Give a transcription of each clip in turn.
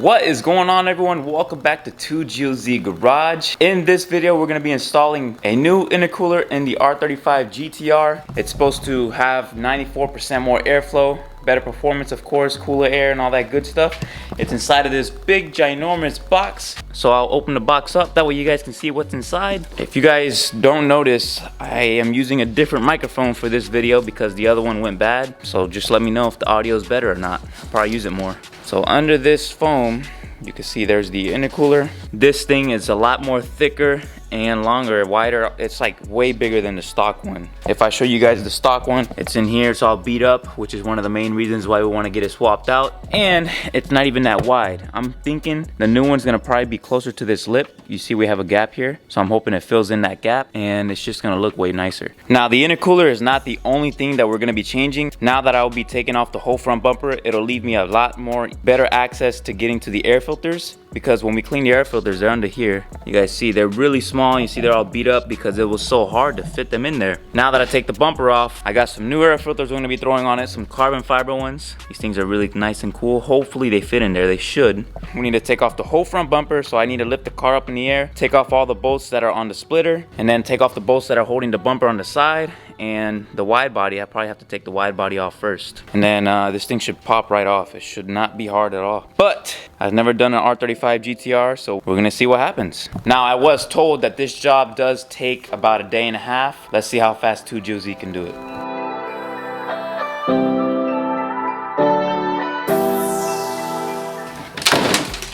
What is going on, everyone? Welcome back to 2GOZ Garage. In this video, we're going to be installing a new intercooler in the R35 Gtr. It's supposed to have 94% more airflow, better performance, of course, cooler air and all that good stuff. It's inside of this big, ginormous box. So I'll open the box up, that way you guys can see what's inside. If you guys don't notice, I am using a different microphone for this video because the other one went bad. So just let me know if the audio is better or not. I'll probably use it more. So under this foam, you can see there's the intercooler. This thing is a lot more thicker and longer, wider. It's like way bigger than the stock one. If I show you guys the stock one, it's in here, it's all beat up, which is one of the main reasons why we want to get it swapped out. And it's not even that wide. I'm thinking the new one's gonna probably be closer to this lip. You see we have a gap here, so I'm hoping it fills in that gap and it's just gonna look way nicer. Now the intercooler is not the only thing that we're gonna be changing. Now that I'll be taking off the whole front bumper, it'll leave me a lot more better access to getting to the air filters, because when we clean the air filters, they're under here. You guys see they're really small. You see they're all beat up because it was so hard to fit them in there. Now that I take the bumper off, I got some new air filters we're gonna be throwing on it, some carbon fiber ones. These things are really nice and cool. Hopefully they fit in there, they should. We need to take off the whole front bumper, so I need to lift the car up in the air, take off all the bolts that are on the splitter, and then take off the bolts that are holding the bumper on the side. And the wide body, I probably have to take the wide body off first. And then this thing should pop right off. It should not be hard at all. But I've never done an R35 Gtr, so we're gonna see what happens. Now, I was told that this job does take about a day and a half. Let's see how fast 2GOZ can do it.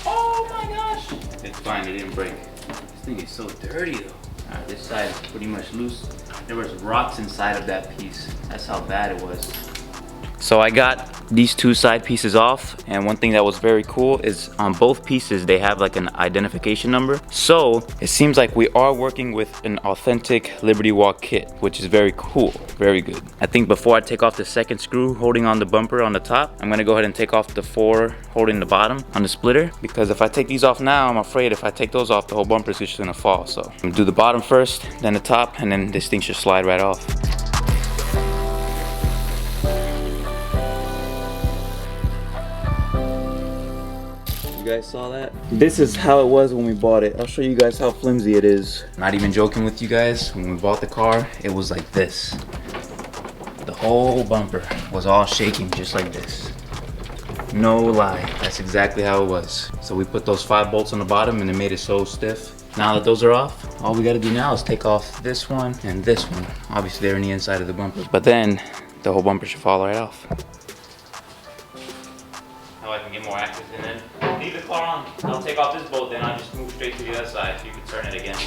Oh my gosh! It's fine, it didn't break. This thing is so dirty though. Alright, this side is pretty much loose. There was rocks inside of that piece. That's how bad it was. So I got these two side pieces off, and one thing that was very cool is on both pieces they have like an identification number. So it seems like we are working with an authentic Liberty Walk kit, which is very cool, very good. I think before I take off the second screw holding on the bumper on the top, I'm gonna go ahead and take off the 4 holding the bottom on the splitter, because if I take these off now, I'm afraid if I take those off, the whole bumper is just gonna fall. So I'm gonna do the bottom first, then the top, and then this thing should slide right off. You guys saw that? This is how it was when we bought it. I'll show you guys how flimsy it is. Not even joking with you guys, when we bought the car, it was like this. The whole bumper was all shaking just like this. No lie, that's exactly how it was. So we put those 5 bolts on the bottom and it made it so stiff. Now that those are off, all we gotta do now is take off this one and this one. Obviously they're in the inside of the bumper, but then the whole bumper should fall right off. Now I can get more access in it. Leave the car on. I'll take off this bolt, then I'll just move straight to the other side so you can turn it again.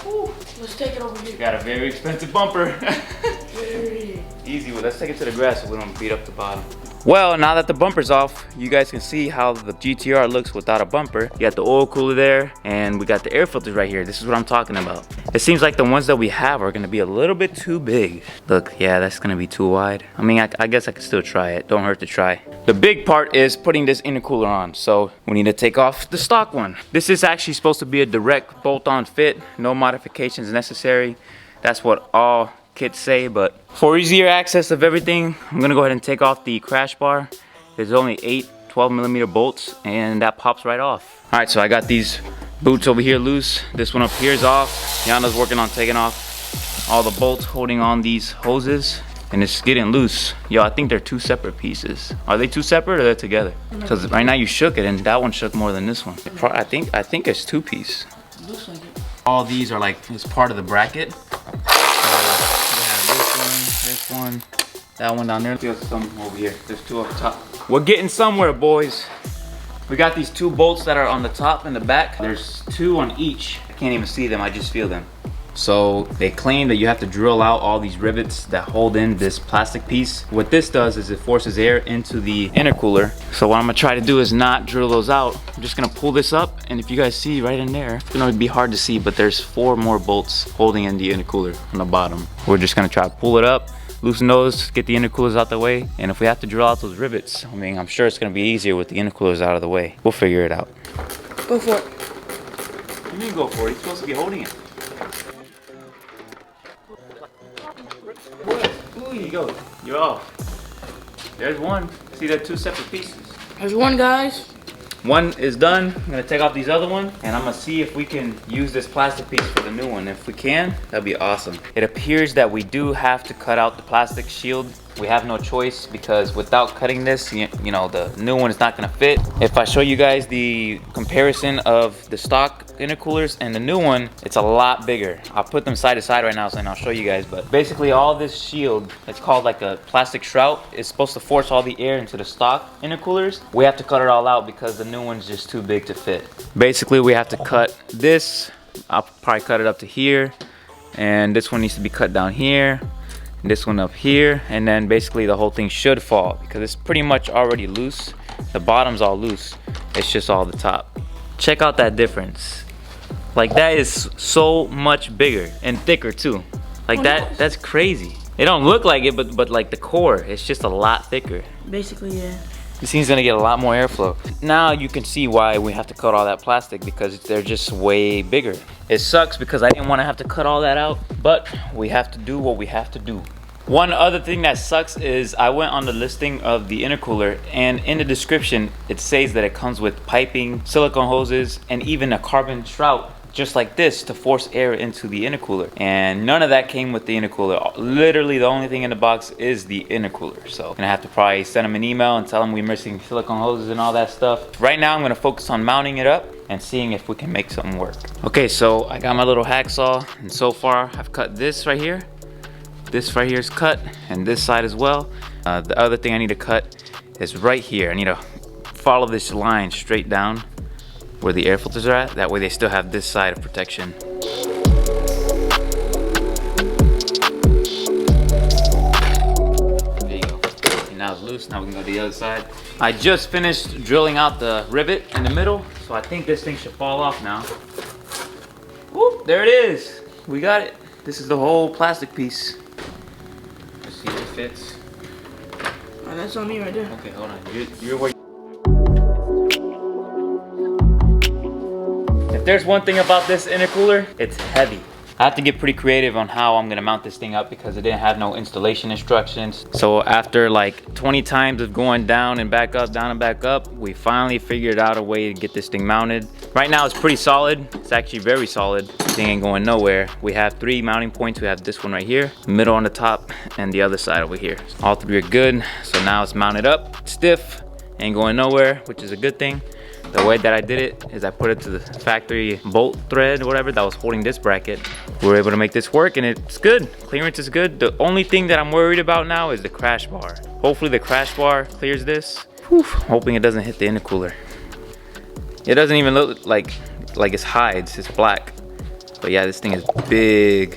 Ooh, let's take it over here. Got a very expensive bumper. Very Easy. Well, let's take it to the grass so we don't beat up the bottom. Well, now that the bumper's off, you guys can see how the GTR looks without a bumper. You got the oil cooler there, and we got the air filters right here. This is what I'm talking about. It seems like the ones that we have are gonna be a little bit too big. Look, yeah, that's gonna be too wide. I mean, I guess I could still try it. Don't hurt to try. The big part is putting this intercooler on. So we need to take off the stock one. This is actually supposed to be a direct bolt-on fit. No modifications necessary. That's what all kits say, but for easier access of everything, I'm gonna go ahead and take off the crash bar. There's only 8 12mm bolts, and that pops right off. All right, so I got these boots over here loose. This one up here is off. Yanda's working on taking off all the bolts holding on these hoses, and it's getting loose. Yo, I think they're 2 separate pieces. Are they 2 separate or they're together? Because right now you shook it, and that one shook more than this one. I think it's 2 piece. looks like it. All these are like, it's part of the bracket. There's one. That one down there. There's some over here. There's two up top. We're getting somewhere, boys. We got these two bolts that are on the top and the back. There's two on each. I can't even see them, I just feel them. So they claim that you have to drill out all these rivets that hold in this plastic piece. What this does is it forces air into the intercooler. So what I'm gonna try to do is not drill those out. I'm just gonna pull this up, and if you guys see right in there, it's gonna be hard to see, but there's 4 more bolts holding in the intercooler on the bottom. We're just gonna try to pull it up, loosen those, get the intercoolers out the way, and if we have to drill out those rivets, I mean, I'm sure it's gonna be easier with the intercoolers out of the way. We'll figure it out. Go for it. What do you mean go for it? You're supposed to be holding it. Ooh, you go. You're off. There's one. See, they're 2 separate pieces. There's one, guys. One is done. I'm gonna take off these other one, and I'm gonna see if we can use this plastic piece for the new one. If we can, that'd be awesome. It appears that we do have to cut out the plastic shield. We have no choice, because without cutting this, you know, the new one is not gonna fit. If I show you guys the comparison of the stock intercoolers and the new one, it's a lot bigger. I'll put them side to side right now, and I'll show you guys. But basically, all this shield, it's called like a plastic shroud, is supposed to force all the air into the stock intercoolers. We have to cut it all out because the new one's just too big to fit. Basically, we have to cut this. I'll probably cut it up to here, and this one needs to be cut down here, and this one up here, and then basically the whole thing should fall because it's pretty much already loose. The bottom's all loose. It's just all the top. Check out that difference. Like, that is so much bigger and thicker too. Like that's crazy. It don't look like it, but like the core, it's just a lot thicker. Basically, yeah. This thing's gonna get a lot more airflow. Now you can see why we have to cut all that plastic, because they're just way bigger. It sucks because I didn't want to have to cut all that out, but we have to do what we have to do. One other thing that sucks is I went on the listing of the intercooler, and in the description it says that it comes with piping, silicone hoses, and even a carbon shroud just like this to force air into the intercooler, and none of that came with the intercooler. Literally the only thing in the box is the intercooler. So I'm gonna have to probably send them an email and tell them we're missing silicone hoses and all that stuff. Right now I'm gonna focus on mounting it up and seeing if we can make something work. Okay, so I got my little hacksaw, and so far I've cut this right here. This right here is cut, and this side as well. The other thing I need to cut is right here. I need to follow this line straight down where the air filters are at. That way they still have this side of protection. There you go. And now it's loose. Now we can go to the other side. I just finished drilling out the rivet in the middle, so I think this thing should fall off now. Whoop, there it is. We got it. This is the whole plastic piece. Let's see if it fits. Oh, that's on me right there. Okay, hold on. You're where. If there's one thing about this intercooler, it's heavy. I have to get pretty creative on how I'm gonna mount this thing up because it didn't have no installation instructions. So after like 20 times of going down and back up, down and back up, we finally figured out a way to get this thing mounted. Right now it's pretty solid. It's actually very solid. This thing ain't going nowhere. We have 3 mounting points. We have this one right here, middle on the top, and the other side over here. All 3 are good. So now it's mounted up, stiff, ain't going nowhere, which is a good thing. The way that I did it is I put it to the factory bolt thread or whatever that was holding this bracket. We were able to make this work, and it's good. Clearance is good. The only thing that I'm worried about now is the crash bar. Hopefully the crash bar clears this. Whew, hoping it doesn't hit the intercooler. It doesn't even look like it's hides, it's black. But yeah, this thing is big.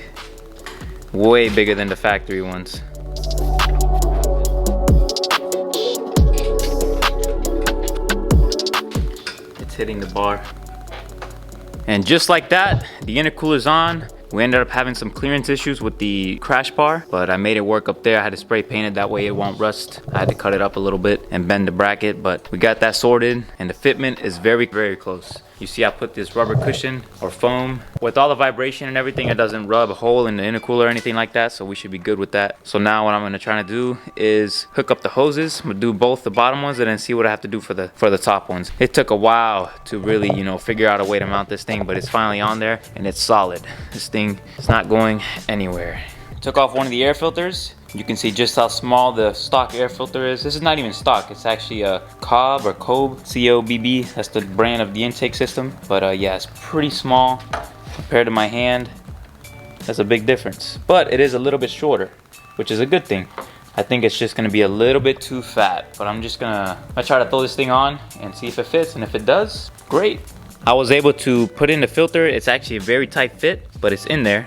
Way bigger than the factory ones. Hitting the bar, and just like that, the intercooler's on. We ended up having some clearance issues with the crash bar, but I made it work up there. I had to spray paint it that way it won't rust. I had to cut it up a little bit and bend the bracket, but we got that sorted, and the fitment is very, very close. You see I put this rubber cushion or foam. With all the vibration and everything, it doesn't rub a hole in the intercooler or anything like that, so we should be good with that. So now what I'm gonna try to do is hook up the hoses. I'm gonna do both the bottom ones and then see what I have to do for the top ones. It took a while to really, you know, figure out a way to mount this thing, but it's finally on there and it's solid. This thing is not going anywhere. Took off one of the air filters. You can see just how small the stock air filter is. This is not even stock, it's actually a Cobb or Cobb, C-O-B-B. That's the brand of the intake system. But yeah, it's pretty small compared to my hand. That's a big difference. But it is a little bit shorter. which is a good thing. I think it's just gonna be a little bit too fat, but I'm gonna try to throw this thing on and see if it fits, and if it does, great. I was able to put in the filter. It's actually a very tight fit, but it's in there,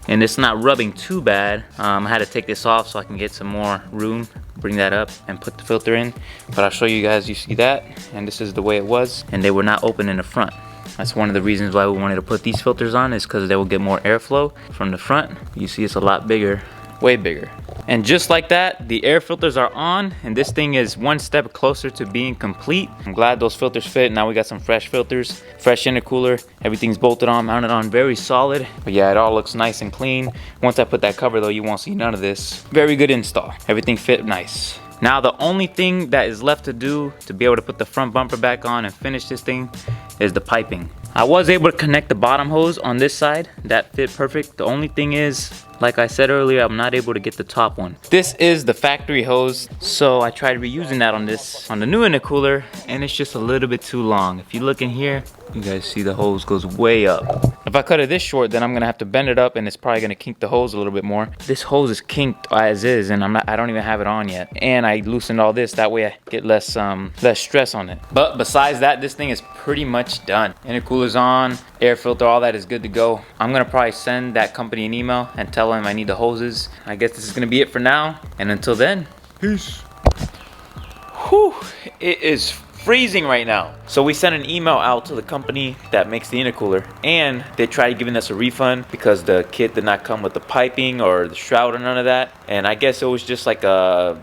and it's not rubbing too bad. I had to take this off so I can get some more room, bring that up and put the filter in. But I'll show you guys, you see that, and this is the way it was, and they were not open in the front. That's one of the reasons why we wanted to put these filters on, is because they will get more airflow from the front. You see it's a lot bigger, way bigger. And just like that, the air filters are on, and this thing is one step closer to being complete. I'm glad those filters fit. Now we got some fresh filters, fresh intercooler. Everything's bolted on, mounted on, very solid. But yeah, it all looks nice and clean. Once I put that cover though, you won't see none of this. Very good install. Everything fit nice. Now the only thing that is left to do to be able to put the front bumper back on and finish this thing is the piping. I was able to connect the bottom hose on this side. That fit perfect. The only thing is, like I said earlier, I'm not able to get the top one. This is the factory hose, so I tried reusing that on the new intercooler, and it's just a little bit too long. If you look in here, you guys see the hose goes way up. If I cut it this short, then I'm gonna have to bend it up, and it's probably gonna kink the hose a little bit more. This hose is kinked as is, and I don't even have it on yet. And I loosened all this, that way I get less stress on it. But besides that, this thing is pretty much done. Intercooler's on, air filter, all that is good to go. I'm gonna probably send that company an email and tell them I need the hoses. I guess this is gonna be it for now, and until then, peace. Whew, it is freezing right now. So we sent an email out to the company that makes the intercooler, and they tried giving us a refund because the kit did not come with the piping or the shroud or none of that. And I guess it was just like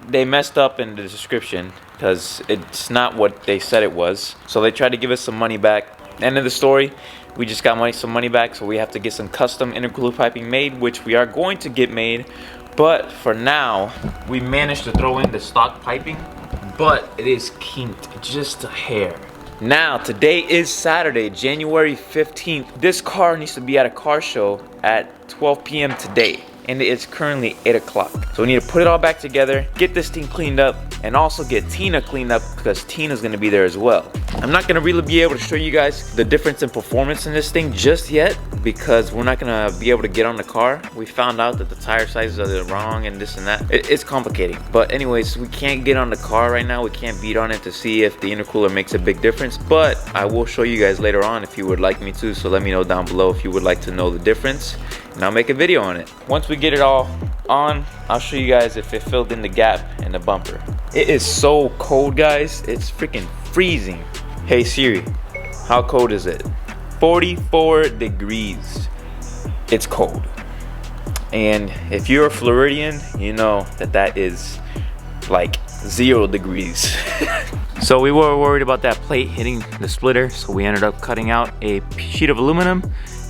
they messed up in the description because it's not what they said it was. So they tried to give us some money back. End of the story. We just got some money back, so we have to get some custom intercooler piping made, which we are going to get made. But for now, we managed to throw in the stock piping, but it is kinked just a hair. Now, today is Saturday, January 15th. This car needs to be at a car show at 12 p.m. today, and it's currently 8 o'clock. So we need to put it all back together, get this thing cleaned up, and also get Tina cleaned up because Tina's gonna be there as well. I'm not gonna really be able to show you guys the difference in performance in this thing just yet because we're not gonna be able to get on the car. We found out that the tire sizes are wrong and this and that. It's complicating. But anyways, we can't get on the car right now. We can't beat on it to see if the intercooler makes a big difference, but I will show you guys later on if you would like me to. So let me know down below if you would like to know the difference, and I'll make a video on it. Once we get it all on, I'll show you guys if it filled in the gap in the bumper. It is so cold, guys. It's freaking freezing. Hey Siri, how cold is it? 44 degrees. It's cold. And if you're a Floridian, you know that that is like 0 degrees. So we were worried about that plate hitting the splitter, so we ended up cutting out a sheet of aluminum,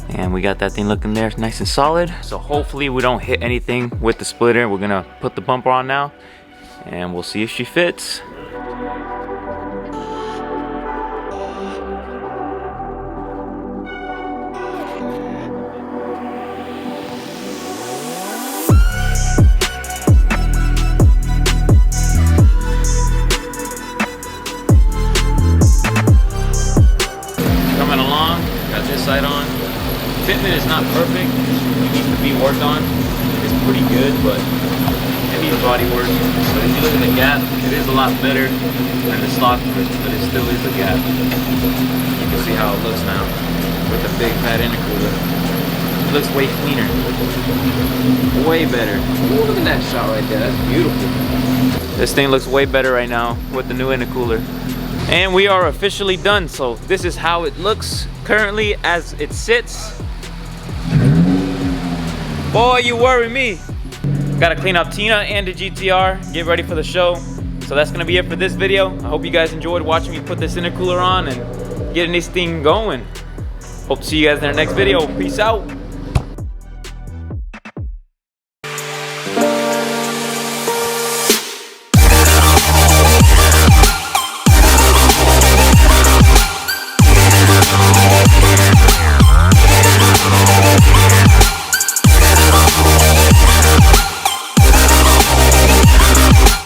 and we got that thing looking there nice and solid. So hopefully we don't hit anything with the splitter. We're gonna put the bumper on now, and we'll see if she fits. Coming along, got this side on. Fitment is not perfect, it needs to be worked on. It's pretty good, but it needs body work. But if you look at the gap, it is a lot better than the stock version, but it still is a gap. You can see how it looks now with the big fat intercooler. It looks way cleaner, way better. Ooh, look at that shot right there, that's beautiful. This thing looks way better right now with the new intercooler. And we are officially done, so this is how it looks currently as it sits. Boy, you worry me. Gotta clean up Tina and the GTR, get ready for the show. So that's gonna be it for this video. I hope you guys enjoyed watching me put this intercooler on and getting this thing going. Hope to see you guys in our next video. Peace out.